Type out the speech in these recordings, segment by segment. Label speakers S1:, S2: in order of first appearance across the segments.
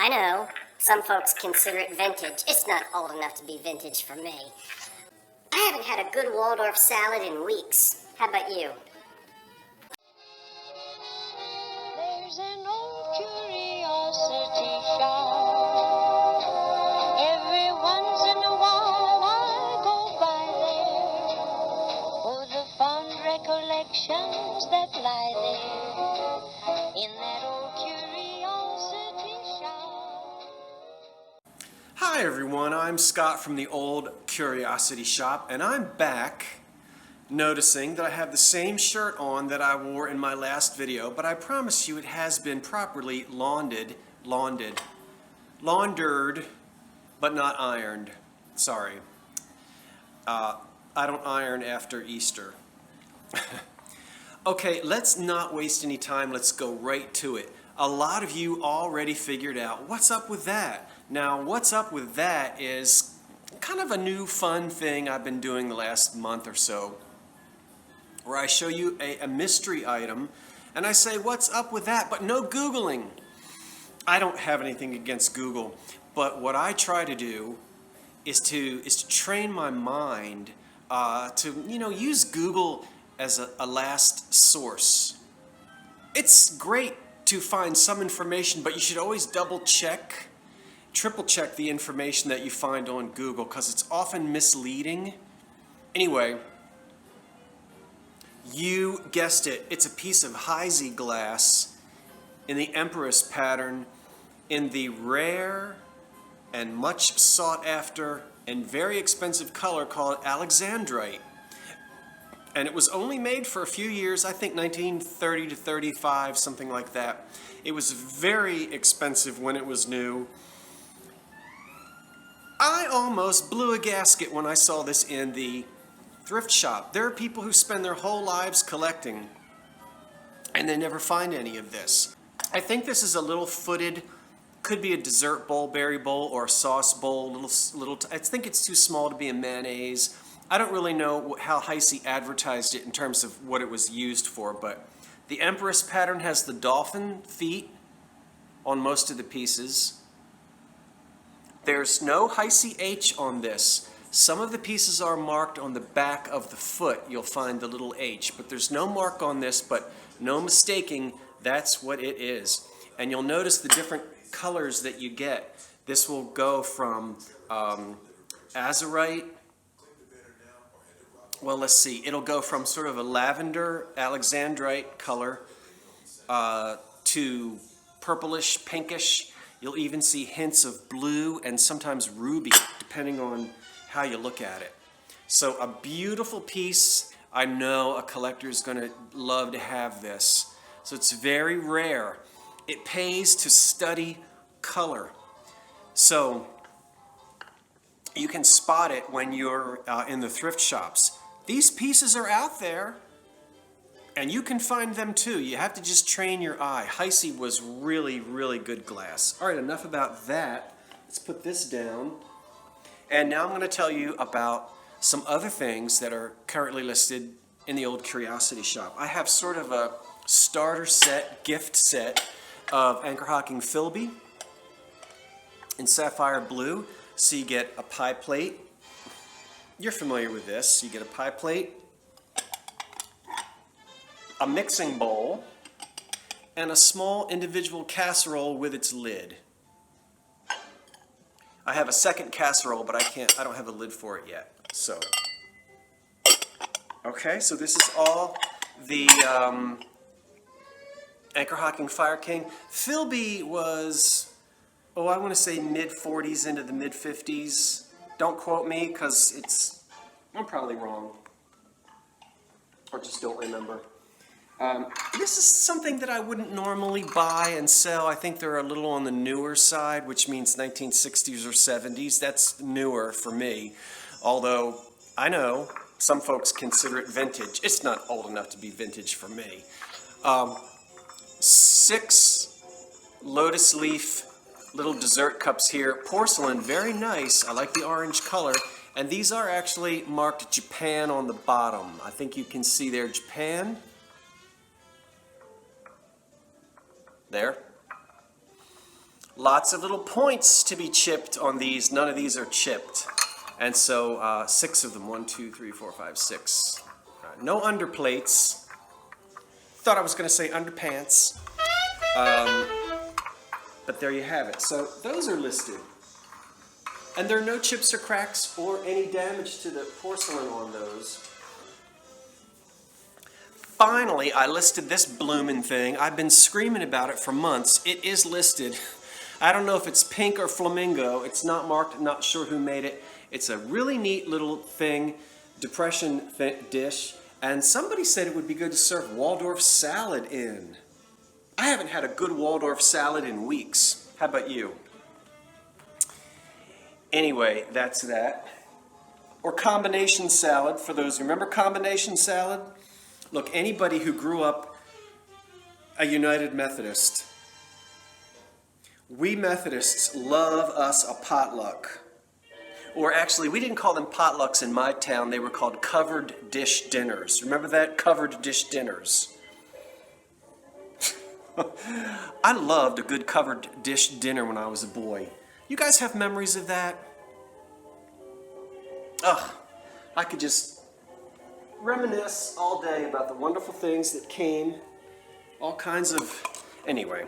S1: I know, some folks consider it vintage. It's not old enough to be vintage for me. I haven't had a good Waldorf salad in weeks. How about you?
S2: There's an old curiosity shop. Every once in a while I go by there for the fond recollections that lie there in that old curiosity shop.
S3: Hi everyone, I'm Scott from the Old Curiosity Shop, and I'm back noticing that I have the same shirt on that I wore in my last video, but I promise you it has been properly laundered, but not ironed. Sorry. I don't iron after Easter. Okay, let's not waste any time. Let's go right to it. A lot of you already figured out what's up with that. Now, what's up with that is kind of a new fun thing I've been doing the last month or so, where I show you a mystery item and I say, what's up with that? But no Googling. I don't have anything against Google, but what I try to do is to train my mind to use Google as a last source. It's great to find some information, but you should always double check, triple check the information that you find on Google, because it's often misleading. Anyway, you guessed it, it's a piece of Heisey glass in the Empress pattern in the rare and much sought after and very expensive color called Alexandrite. And it was only made for a few years, I think 1930 to 35, something like that. It was very expensive when it was new. I almost blew a gasket when I saw this in the thrift shop. There are people who spend their whole lives collecting and they never find any of this. I think this is a little footed, could be a dessert bowl, berry bowl, or a sauce bowl. I think it's too small to be a mayonnaise. I don't really know how Heisey advertised it in terms of what it was used for, but the Empress pattern has the dolphin feet on most of the pieces. There's no Heisey H on this. Some of the pieces are marked on the back of the foot. You'll find the little H, but there's no mark on this, but no mistaking, that's what it is. And you'll notice the different colors that you get. This will go from azurite. Well, let's see. It'll go from sort of a lavender alexandrite color to purplish, pinkish. You'll even see hints of blue and sometimes ruby, depending on how you look at it. So a beautiful piece. I know a collector is going to love to have this. So it's very rare. It pays to study color. So you can spot it when you're in the thrift shops. These pieces are out there, and you can find them too. You have to just train your eye. Heisey was really, really good glass. All right, enough about that. Let's put this down. And now I'm going to tell you about some other things that are currently listed in the Old Curiosity Shop. I have sort of a starter set, gift set of Anchor Hocking Philby in sapphire blue. So you get a pie plate. You're familiar with this. You get a pie plate, a mixing bowl, and a small individual casserole with its lid. I have a second casserole, but I don't have a lid for it yet. So, okay, so this is all the Anchor Hocking Fire King. Philby was, I want to say mid-40s into the mid-50s. Don't quote me, because I'm probably wrong. Or just don't remember. This is something that I wouldn't normally buy and sell. I think they're a little on the newer side, which means 1960s or 70s. That's newer for me. Although, I know some folks consider it vintage. It's not old enough to be vintage for me. 6 lotus leaf little dessert cups here. Porcelain, very nice. I like the orange color. And these are actually marked Japan on the bottom. I think you can see there, Japan. There. Lots of little points to be chipped on these. None of these are chipped. And so 6 of them, 1, 2, 3, 4, 5, 6. No underplates. Thought I was going to say underpants. But there you have it. So those are listed. And there are no chips or cracks or any damage to the porcelain on those. Finally, I listed this bloomin' thing. I've been screaming about it for months. It is listed. I don't know if it's pink or flamingo. It's not marked, not sure who made it. It's a really neat little thing, depression dish. And somebody said it would be good to serve Waldorf salad in. I haven't had a good Waldorf salad in weeks. How about you? Anyway, that's that. Or combination salad, for those who remember combination salad. Look, anybody who grew up a United Methodist, we Methodists love us a potluck. Or actually, we didn't call them potlucks in my town. They were called covered dish dinners. Remember that? Covered dish dinners. I loved a good covered dish dinner when I was a boy. You guys have memories of that? Ugh, I could just reminisce all day about the wonderful things that came, all kinds of... Anyway,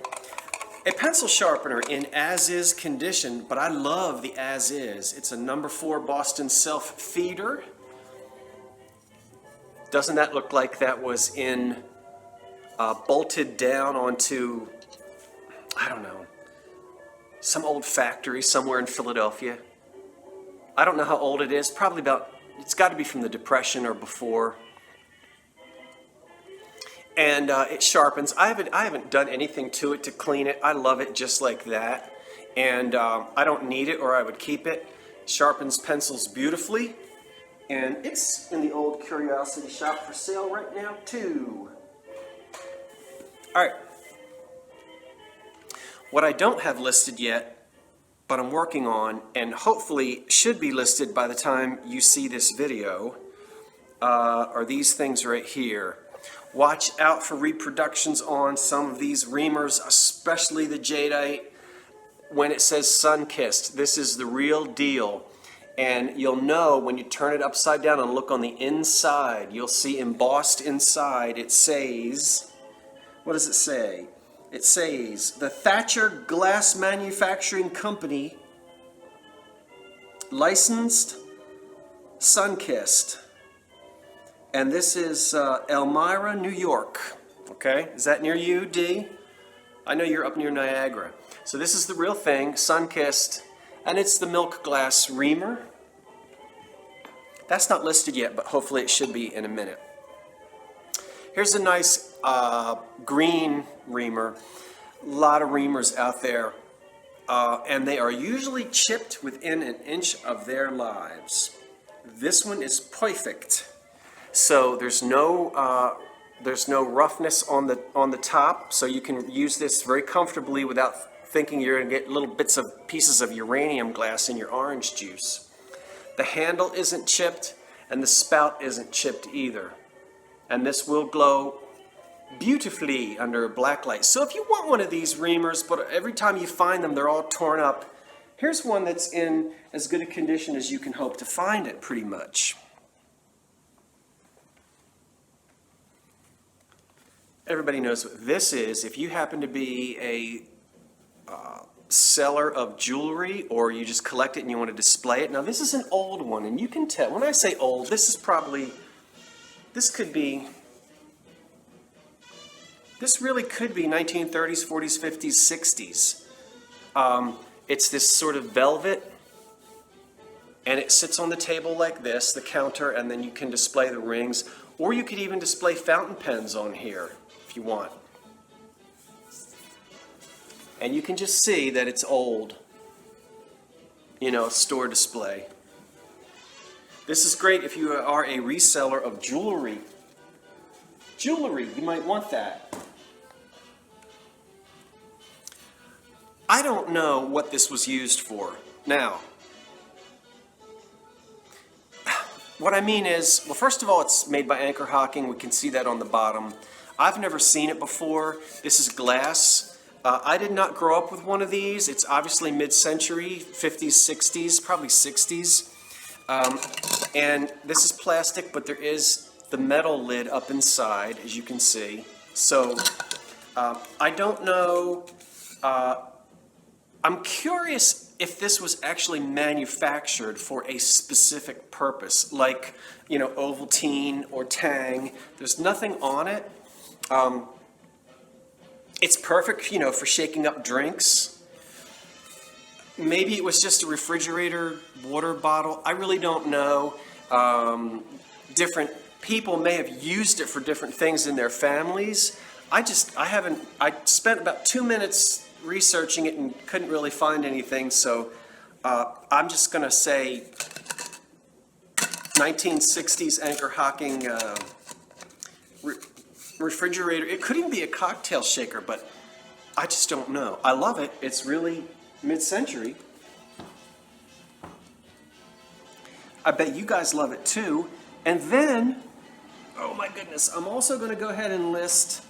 S3: a pencil sharpener in as-is condition, but I love the as-is. It's a number 4 Boston self-feeder. Doesn't that look like that was in bolted down onto, I don't know, some old factory somewhere in Philadelphia? I don't know how old it is. Probably about, it's got to be from the Depression or before. And it sharpens. I haven't done anything to it to clean it. I love it just like that. And I don't need it or I would keep it. Sharpens pencils beautifully. And it's in the old Curiosity Shop for sale right now too. All right. What I don't have listed yet, but I'm working on, and hopefully should be listed by the time you see this video, are these things right here. Watch out for reproductions on some of these reamers, especially the jadeite. When it says sun-kissed, this is the real deal. And you'll know when you turn it upside down and look on the inside, you'll see embossed inside, it says, what does it say? It says, the Thatcher Glass Manufacturing Company, licensed, sun-kissed. And this is Elmira, New York. Okay, is that near you, D? I know you're up near Niagara. So this is the real thing, sun-kissed, and it's the milk glass reamer. That's not listed yet, but hopefully it should be in a minute. Here's a nice green reamer. A lot of reamers out there, and they are usually chipped within an inch of their lives. This one is perfect. So there's no roughness on the top, so you can use this very comfortably without thinking you're going to get little pieces of uranium glass in your orange juice. The handle isn't chipped, and the spout isn't chipped either. And this will glow beautifully under black light. So if you want one of these reamers, but every time you find them, they're all torn up, here's one that's in as good a condition as you can hope to find it, pretty much. Everybody knows what this is. If you happen to be a seller of jewelry, or you just collect it and you want to display it. Now this is an old one, and you can tell, when I say old, this really could be 1930s, 40s, 50s, 60s. It's this sort of velvet, and it sits on the table like this, the counter, and then you can display the rings, or you could even display fountain pens on here if you want. And you can just see that it's old, store display. This is great if you are a reseller of jewelry. Jewelry, you might want that. I don't know what this was used for. Now, what I mean is, well, first of all, it's made by Anchor Hocking. We can see that on the bottom. I've never seen it before. This is glass. I did not grow up with one of these. It's obviously mid-century, 50s, 60s, probably 60s. And this is plastic, but there is the metal lid up inside, as you can see. So I don't know. I'm curious if this was actually manufactured for a specific purpose, like, you know, Ovaltine or Tang. There's nothing on it. It's perfect, you know, for shaking up drinks. Maybe it was just a refrigerator water bottle. I really don't know. Different people may have used it for different things in their families. I spent about 2 minutes researching it and couldn't really find anything, so I'm just going to say 1960s anchor hocking refrigerator. It could even be a cocktail shaker, but I just don't know. I love it. It's really mid-century. I bet you guys love it too. And then, oh my goodness, I'm also going to go ahead and list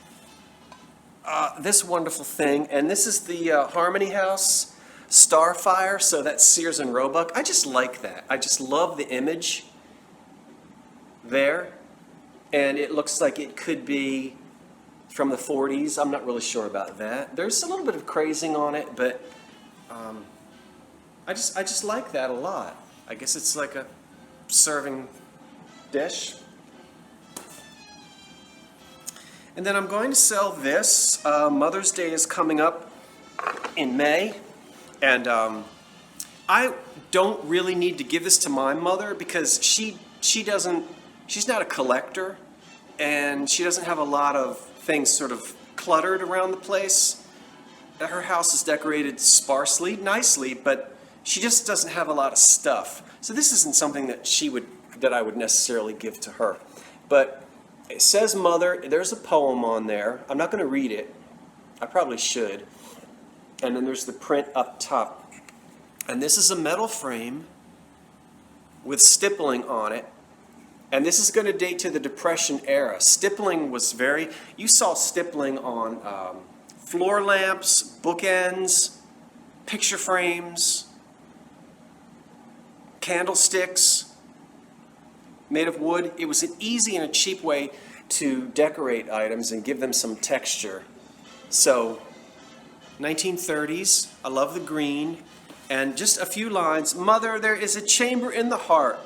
S3: this wonderful thing, and this is the Harmony House Starfire. So that's Sears and Roebuck. I just like that. I just love the image there, and it looks like it could be from the 40s. I'm not really sure about that. There's a little bit of crazing on it, but I just like that a lot. I guess it's like a serving dish. And then I'm going to sell this. Mother's Day is coming up in May, and I don't really need to give this to my mother because she's not a collector, and she doesn't have a lot of things sort of cluttered around the place. Her house is decorated sparsely, nicely, but she just doesn't have a lot of stuff. So this isn't something that I would necessarily give to her. But it says Mother. There's a poem on there. I'm not going to read it. I probably should. And then there's the print up top. And this is a metal frame with stippling on it. And this is going to date to the Depression era. Stippling was you saw stippling on floor lamps, bookends, picture frames, candlesticks made of wood. It was an easy and a cheap way to decorate items and give them some texture. So, 1930s, I love the green. And just a few lines. Mother, there is a chamber in the heart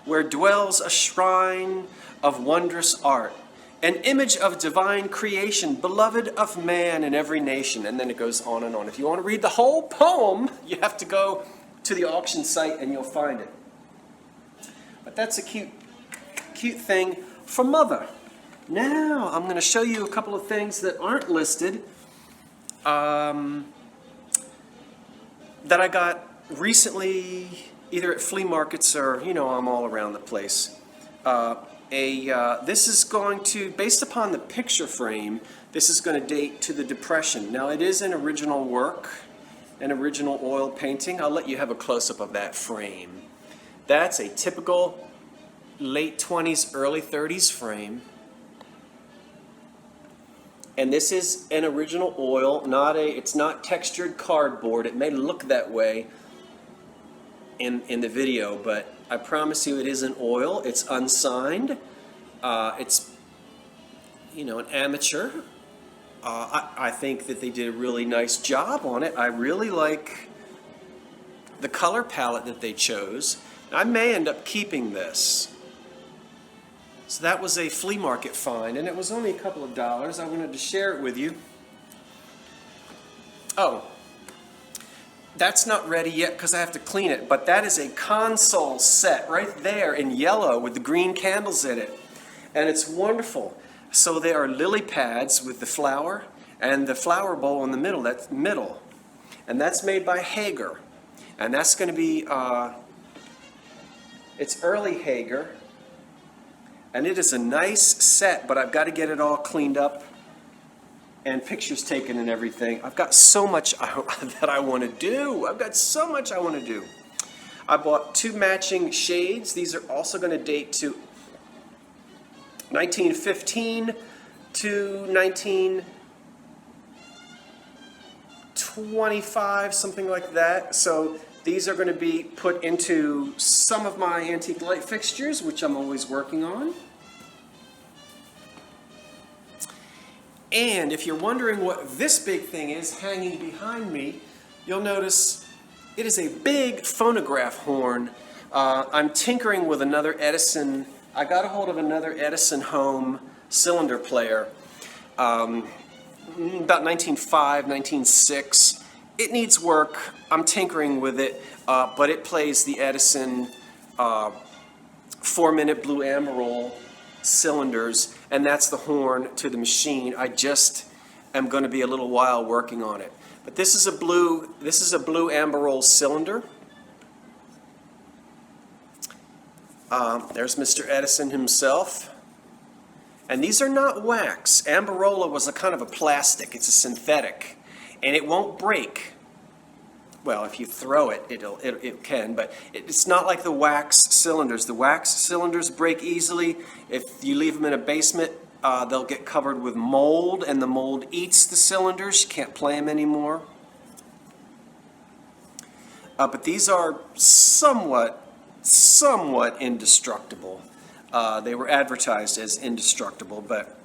S3: where dwells a shrine of wondrous art, an image of divine creation, beloved of man in every nation. And then it goes on and on. If you want to read the whole poem, you have to go to the auction site and you'll find it. But that's a cute thing for Mother. Now I'm going to show you a couple of things that aren't listed that I got recently, either at flea markets or, you know, I'm all around the place. This is going to, based upon the picture frame, this is going to date to the Depression. Now it is an original work, an original oil painting. I'll let you have a close-up of that frame. That's a typical late 20s, early 30s frame. And this is an original oil, it's not textured cardboard. It may look that way in the video, but I promise you it is an oil. It's unsigned. It's, you know, an amateur. I think that they did a really nice job on it. I really like the color palette that they chose. I may end up keeping this. So that was a flea market find, and it was only a couple of dollars. I wanted to share it with you. Oh, that's not ready yet because I have to clean it, but that is a console set right there in yellow with the green candles in it. And it's wonderful. So there are lily pads with the flower, and the flower bowl in the middle, that's middle. And that's made by Hager. And that's going to be, it's early Hager. And it is a nice set, but I've got to get it all cleaned up and pictures taken and everything. I've got so much that I want to do. I've got so much I want to do. I bought 2 matching shades. These are also going to date to 1915 to $25, something like that. So these are going to be put into some of my antique light fixtures, which I'm always working on. And if you're wondering what this big thing is hanging behind me, you'll notice it is a big phonograph horn. I'm tinkering with another Edison. I got a hold of another Edison home cylinder player, about 1905, 1906. It needs work. I'm tinkering with it, but it plays the Edison 4-minute blue Amarol cylinders, and that's the horn to the machine. I just am going to be a little while working on it. But this is a blue Amarol cylinder. There's Mr. Edison himself. And these are not wax. Amarola was a kind of a plastic. It's a synthetic, and it won't break. Well, if you throw it, it can, but it's not like the wax cylinders. The wax cylinders break easily. If you leave them in a basement, they'll get covered with mold, and the mold eats the cylinders. You can't play them anymore. But these are somewhat indestructible. They were advertised as indestructible, but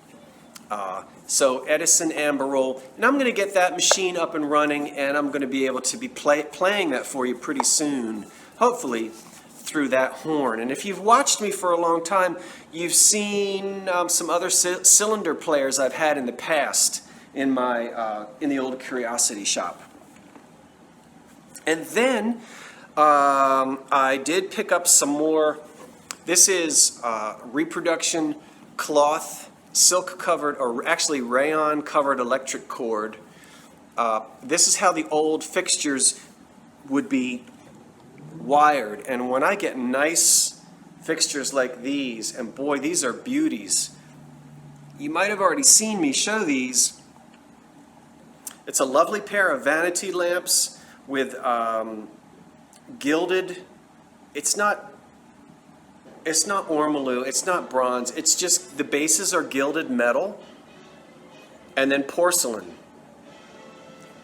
S3: so Edison Amarol, and I'm going to get that machine up and running, and I'm going to be able to be playing that for you pretty soon, hopefully through that horn. And if you've watched me for a long time, you've seen some other cylinder players I've had in the past in my in the old Curiosity shop. And then I did pick up some more. This is reproduction cloth, silk covered, or actually rayon covered electric cord. This is how the old fixtures would be wired. And when I get nice fixtures like these, and boy, these are beauties. You might have already seen me show these. It's a lovely pair of vanity lamps with gilded. It's not ormolu, it's not bronze, it's just the bases are gilded metal, and then porcelain,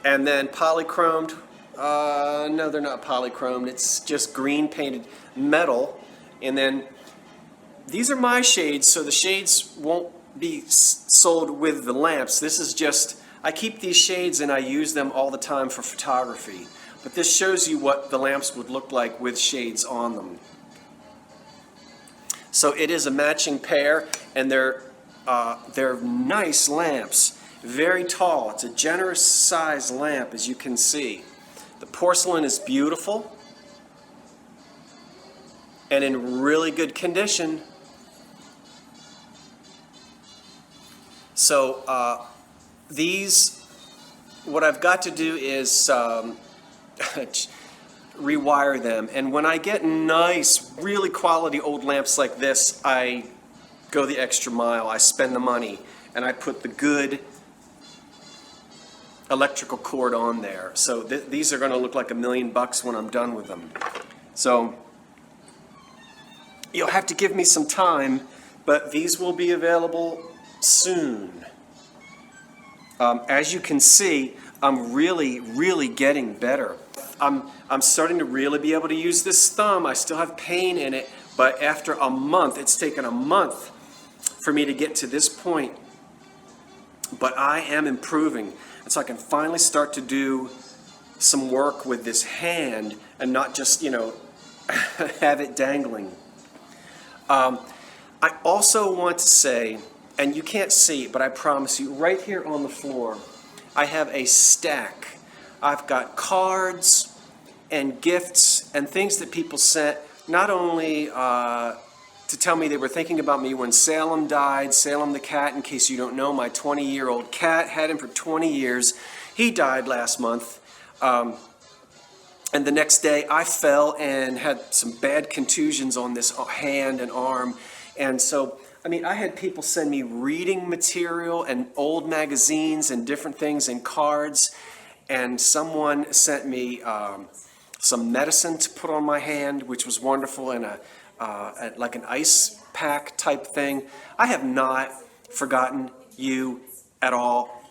S3: and then polychromed. No, they're not polychromed, it's just green painted metal. And then these are my shades, so the shades won't be sold with the lamps. This is just, I keep these shades and I use them all the time for photography. But this shows you what the lamps would look like with shades on them. So it is a matching pair, and they're nice lamps, very tall. It's a generous size lamp, as you can see. The porcelain is beautiful and in really good condition. So these, what I've got to do is rewire them, and when I get nice, really quality old lamps like this, I go the extra mile. I spend the money, and I put the good electrical cord on there. So these are going to look like $1 million when I'm done with them. So you'll have to give me some time, but these will be available soon. As you can see, I'm really getting better. I'm starting to really be able to use this thumb. I still have pain in it, but after a month, it's taken a month for me to get to this point. But I am improving, and so I can finally start to do some work with this hand and not just, have it dangling. I also want to say, and you can't see, but I promise you, right here on the floor, I have a stack. I've got cards and gifts and things that people sent, not only to tell me they were thinking about me when Salem died. Salem the cat, in case you don't know, my 20-year-old cat, had him for 20 years. He died last month. And the next day I fell and had some bad contusions on this hand and arm. And so, I had people send me reading material and old magazines and different things and cards. And someone sent me some medicine to put on my hand, which was wonderful, and like an ice pack type thing. I have not forgotten you at all.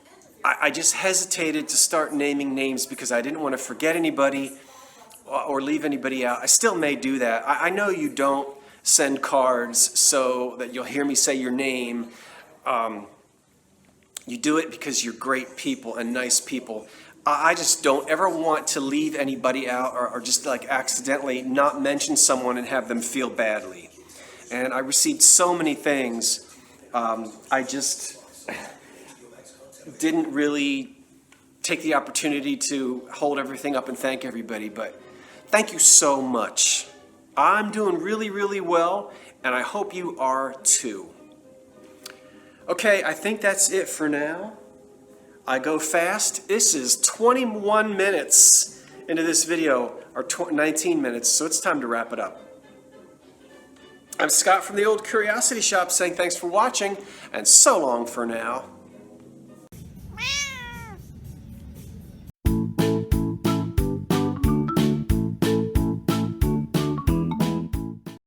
S3: I just hesitated to start naming names because I didn't want to forget anybody or leave anybody out. I still may do that. I know you don't send cards so that you'll hear me say your name. You do it because you're great people and nice people. I just don't ever want to leave anybody out or just like accidentally not mention someone and have them feel badly. And I received so many things. I just didn't really take the opportunity to hold everything up and thank everybody, but thank you so much. I'm doing really, really well, and I hope you are too. Okay, I think that's it for now. I go fast. This is 21 minutes into this video, or 19 minutes, so it's time to wrap it up. I'm Scott from the Old Curiosity Shop saying thanks for watching, and so long for now.